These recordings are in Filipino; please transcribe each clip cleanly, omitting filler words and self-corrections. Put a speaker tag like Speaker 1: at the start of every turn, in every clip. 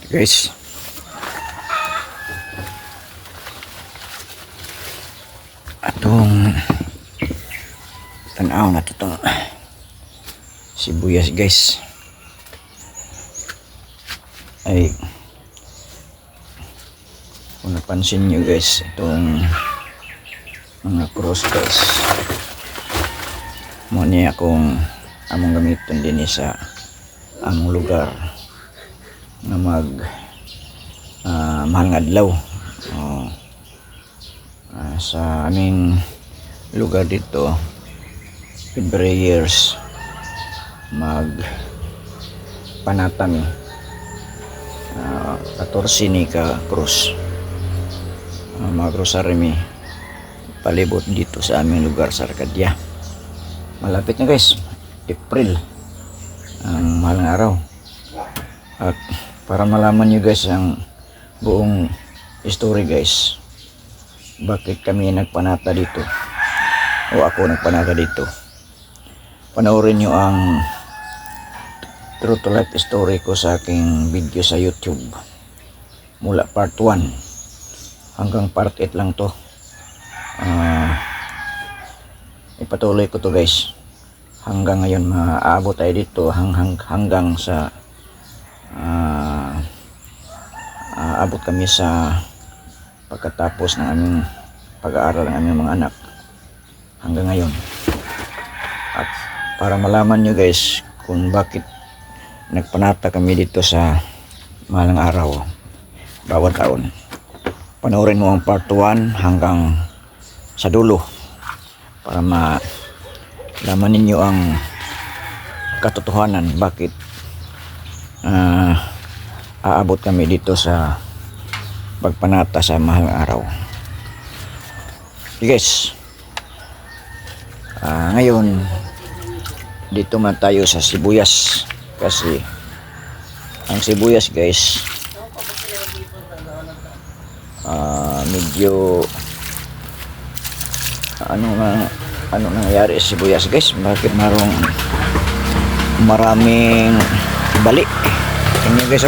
Speaker 1: Guys, atong tanaw na itong sibuyas guys. Ay, kung napansin nyo guys, itong mga cross guys, muna akong among gamiton din sa among lugar na mahal nga adlaw. Sa aming lugar dito, every years mag panatami 14 ni ka krus, mga krusarimi palibot dito sa aming lugar sa Arcadia. Malapit na guys, April ang mahal nga araw. At para malaman nyo guys ang buong story guys, bakit kami nagpanata dito o ako nagpanata dito, panoorin nyo ang true to life story ko sa aking video sa YouTube mula part 1 hanggang part 8 lang to. Ipatuloy ko to guys hanggang ngayon, maaabot tayo dito hanggang sa abot kami sa pagkatapos ng aming pag-aaral ng aming mga anak hanggang ngayon. At para malaman nyo guys kung bakit nagpanata kami dito sa malang araw bawat taon, panoorin mo ang part 1 hanggang sa dulo para malaman ninyo ang katotohanan bakit aabot kami dito sa pagpanata sa mahal araw. Okay guys, ngayon dito man tayo sa sibuyas, kasi ang sibuyas guys medyo ano nangyayari sa sibuyas guys, bakit maraming bali. Tingnan guys,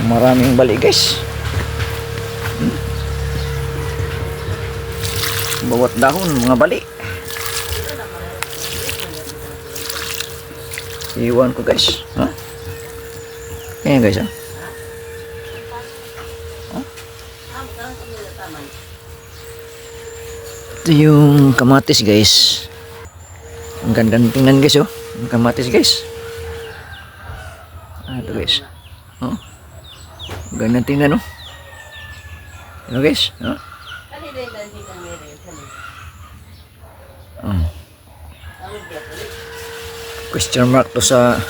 Speaker 1: maraming bali guys. Bawat dahon mga bali. Iwan ko guys, ayan guys, ito yung kamatis guys. Ang ganda ng tingnan guys, ang kamatis guys. Ito guys, ganda tingnan ano guys, question mark to sa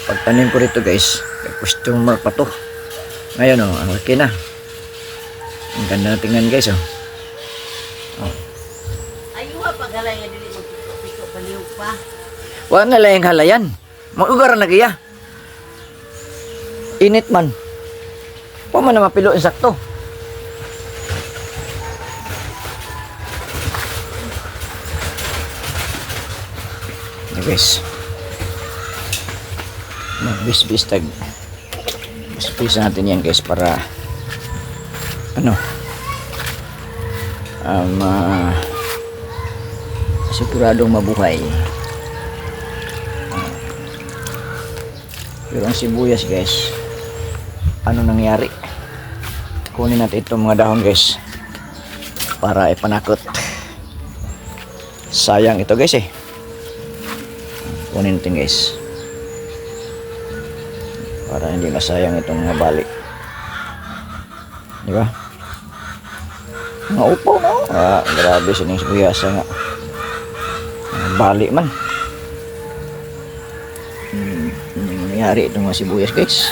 Speaker 1: pagtanim ko dito guys, question mark pa to ngayon. Okay na, ang ganda ng tingnan guys.
Speaker 2: Ayuha paghalay nga dili magpiko paliw pa.
Speaker 1: Wa na lang halayan, mag-ugaran na kaya. Init man. Pa man na mapilo insakto. Guys, magbis-bis tag bis natin yan guys para siguradong mabuhay. Pero ang sibuyas guys, ano nangyari, kunin natin itong mga dahon guys para ipanakot. Sayang ito guys kunin natin guys para hindi masayang itong mga bali, di ba? Mga upaw na grabe sining sibuyas nga bali man. Nangyari itong mga sibuyas guys.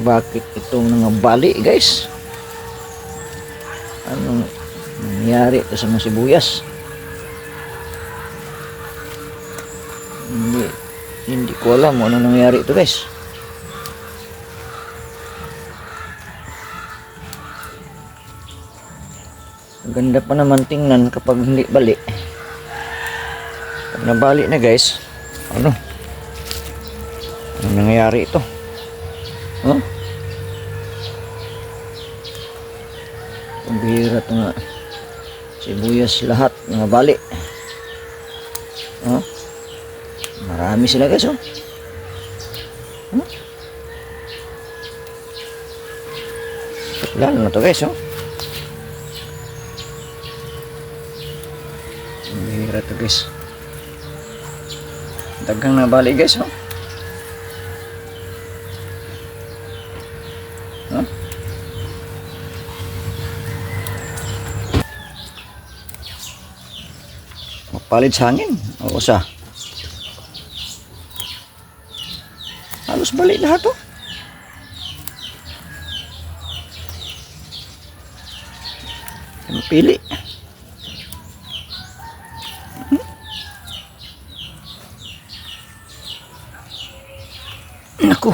Speaker 1: Bakit itong mga bali guys? Anong nangyari ito sa mga sibuyas? Hindi ko alam ano nangyari ito guys. Ganda pa naman tingnan kapag hindi bali. Pag nabali na guys, ano? Ano nangyayari ito? Huh? Ang bihira ito nga. Sibuyas lahat, mga bali. Huh? Marami sila guys, oh. Huh? Lalo na to guys, oh. Ang bihira to guys. Dagang nabali guys, oh. Huh? Mapalit sa hangin. Oo sa. Halos balik lahat to. Pili. Naku.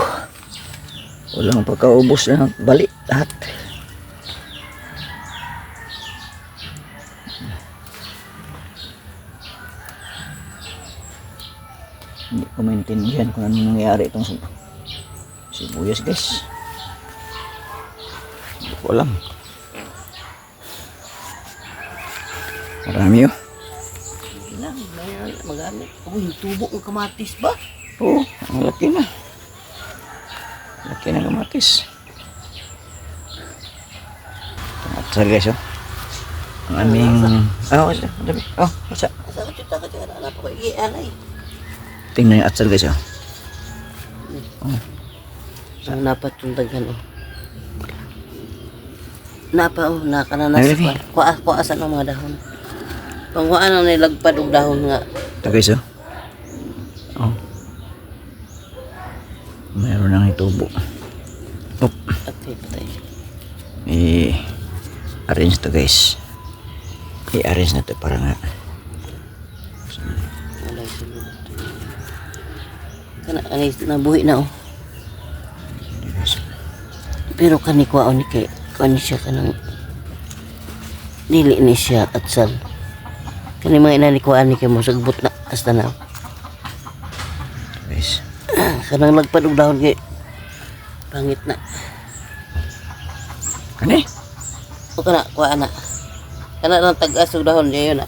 Speaker 1: Walang pagkaubos na balik lahat. Hindi ko maintindihan kung ano nangyari itong sibuyas guys. Hindi ko alam. Marami oh.
Speaker 2: Kailangan mayroon magamit. Oh, yung tubo ng kamatis ba?
Speaker 1: Oo, ang laki na. Laki na kamatis. Atsal guys oh. Ang aming... Oh, dami. Oh, what's up?
Speaker 2: Asa ka chuta ka chuta na pa ko alay.
Speaker 1: Tingnan yung atsal guys oh.
Speaker 2: Ang napat yung daghan oh. Napa oh, nakananas
Speaker 1: Ay, Rafi.
Speaker 2: pa. Kuasan ang mga dahon. Pangwaan ang nilagpad og dahon nga.
Speaker 1: Ito guys oh. Oh. Mayroon nang itubo. Oh.
Speaker 2: Okay, patay.
Speaker 1: I-arrange to guys. I-arrange na to para nga.
Speaker 2: Walay siguro. Kana ani nabuhi na oh. Pero kani kuaon ni kay kani siya kanang dili ni siya atsal. Kani mga inani kuan ni kay mo sagbot na hasta na.
Speaker 1: Guys.
Speaker 2: Kanang lagpad og dahon kay pangit na.
Speaker 1: Kani?
Speaker 2: O kana kuan na. Kana nang tag-as og dahon diyo na.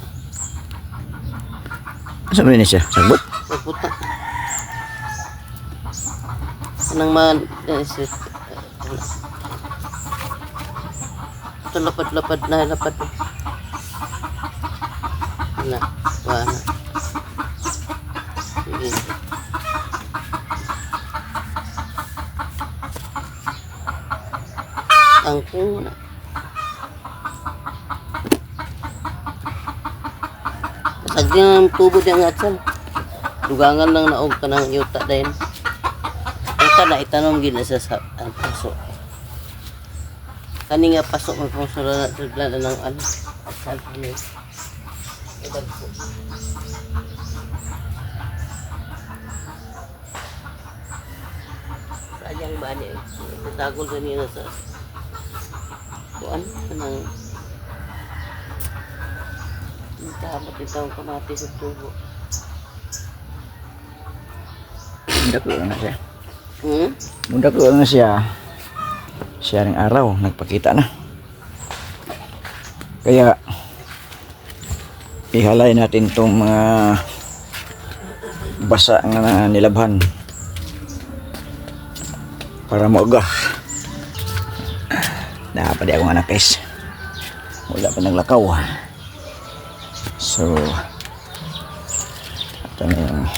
Speaker 1: Asa man ni siya? Sagbot?
Speaker 2: Sagbot na. Kanang man ito lapad-lapad na lapad. Na, kuan na. Sige. Angkong na. Sagdi ng tubo di ang atsal. Dugangan lang na og kanang yuta dayon. Yuta na itanom gid na sa paso. Kani nga paso man kung sura na ng ano. Atsal ni. Idagpo. Sayang ba ni? Tagol kanina sa kuan kanang dapat itong kamatis at tubo.
Speaker 1: Mundak ko na siya.
Speaker 2: Hmm?
Speaker 1: Mundak ko na siya. Siya ring araw, nagpakita na. Kaya ihalay natin itong mga basa nga nilabhan para maugah. Napadi akong anak guys. Wala pa naglakaw. So ito na yung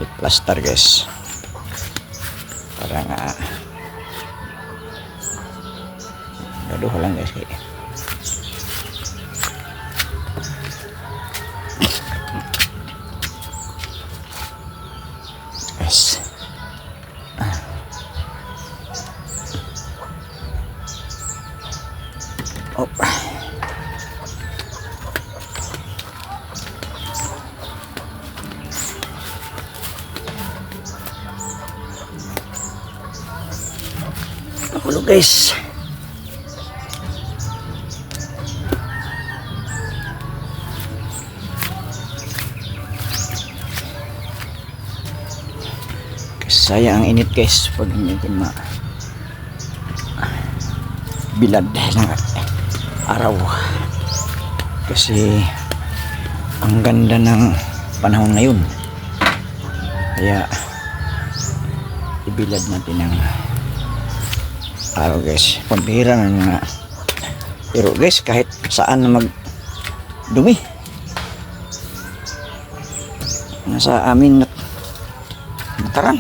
Speaker 1: i-plaster guys para nga gaduha lang guys kaya yes. Oh. Hello guys. sayang ang init guys pag hindi ma bilad ng araw kasi ang ganda ng panahon ngayon kaya ibilad natin ng araw guys. Pambihira ng mga pero guys kahit saan na mag dumi nasa amin na mataran.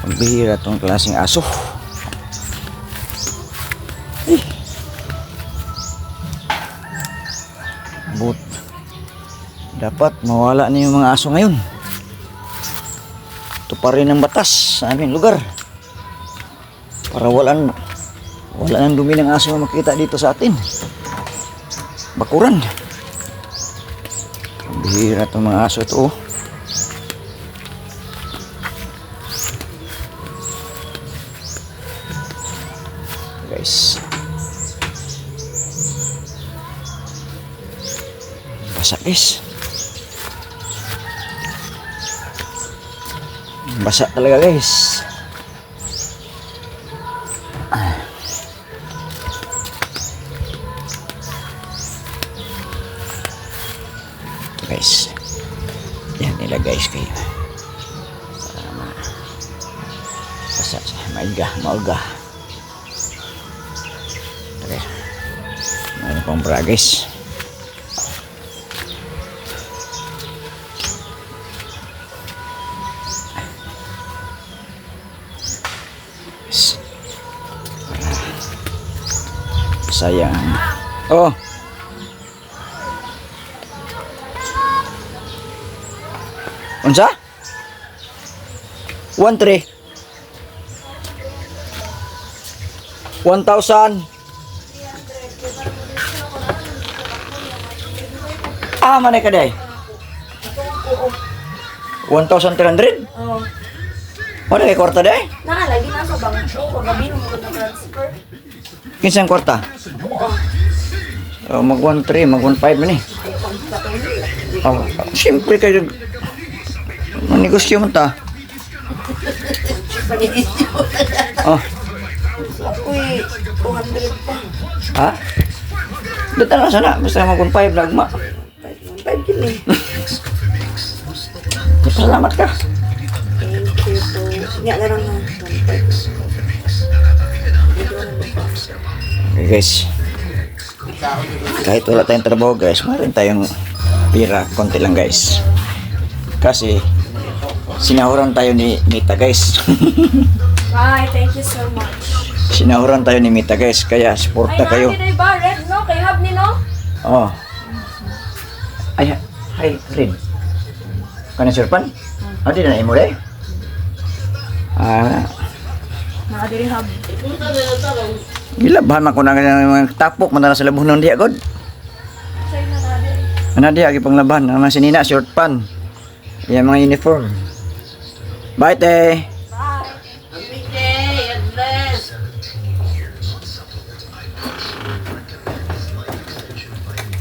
Speaker 1: Pambihira tong klaseng aso. But dapat mawala na yung mga aso ngayon. Ito pa rin ang batas sa aming lugar para wala nang dumi ng aso na makita dito sa atin. Bakuran. Bihira itong mga aso ito. Guys. Basa guys. Basa talaga guys. Guys, yan nila guys kayo para basa maulga okay. Mayroon pang bra guys. Sayang. Oh. Unsa? 1,300. 1,000. Ah, mana ka day? 1,300?
Speaker 3: Oh.
Speaker 1: Mana kay kwarta day?
Speaker 3: Lagi na sa bangko. Pagabi mo ko transfer.
Speaker 1: Kinsang kwarta? Oh, mag 1,300, mag 1,500 man eh. Oh, siyempre kayo manegosyo mo ta. Oh.
Speaker 3: Uy, 200 pa.
Speaker 1: Ha? Dito na sana, basta mag 1,500 na agma.
Speaker 3: 5 kilo.
Speaker 1: Salamat ka.
Speaker 3: Thank you po. Nga na lang ng 1,500.
Speaker 1: Okay guys, kahit wala tayong trabaho guys, meron tayong pira, konti lang guys. Kasi sinahuran tayo ni Mita guys.
Speaker 3: Bye, thank you so much.
Speaker 1: Sinahuran tayo ni Mita guys, kaya suporta kayo.
Speaker 3: Ay, ba? Red, no? Kay Hub ni, no?
Speaker 1: Oh. Ay, hi, Rin. Kana surpan? Adi na imo day? Ah,
Speaker 3: Nakadiri Hub.
Speaker 1: gilabhan man ko na mga tapok man na sa labunon diha god.
Speaker 3: Sa'yo na nakadiri.
Speaker 1: Ana diha gipang laban, ang mga sinina short pan. Yan mga uniform. Bye te.
Speaker 3: Bye.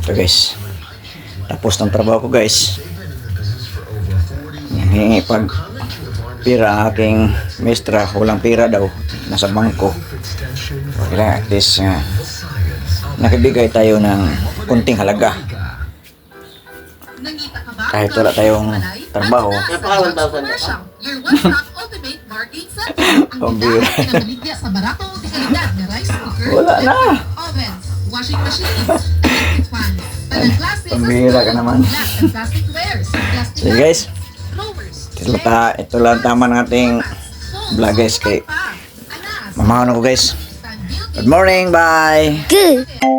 Speaker 1: So guys, tapos ng trabaho ko guys. Hingi pag pira ang aking mestra, walang pira daw, nasa bangko. Kaya at least nakibigay tayo ng kunting halaga. Kahit wala tayong trabaho.
Speaker 4: Your one-stop ultimate marketing center. Ang
Speaker 1: Pambira.
Speaker 4: pinamaligya sa barato o kalidad na rice cookers,
Speaker 1: Wala na.
Speaker 4: ovens, washing machines, electric fans, talang klase sa
Speaker 1: Pambira ka naman.
Speaker 4: glass and plastic wares, plastic
Speaker 1: Sige guys,
Speaker 4: throwers,
Speaker 1: ito lang tama ng ating vlog guys kay
Speaker 4: anas,
Speaker 1: mamahan ako guys.
Speaker 4: stand guilty.
Speaker 1: Good morning, bye.
Speaker 2: Good.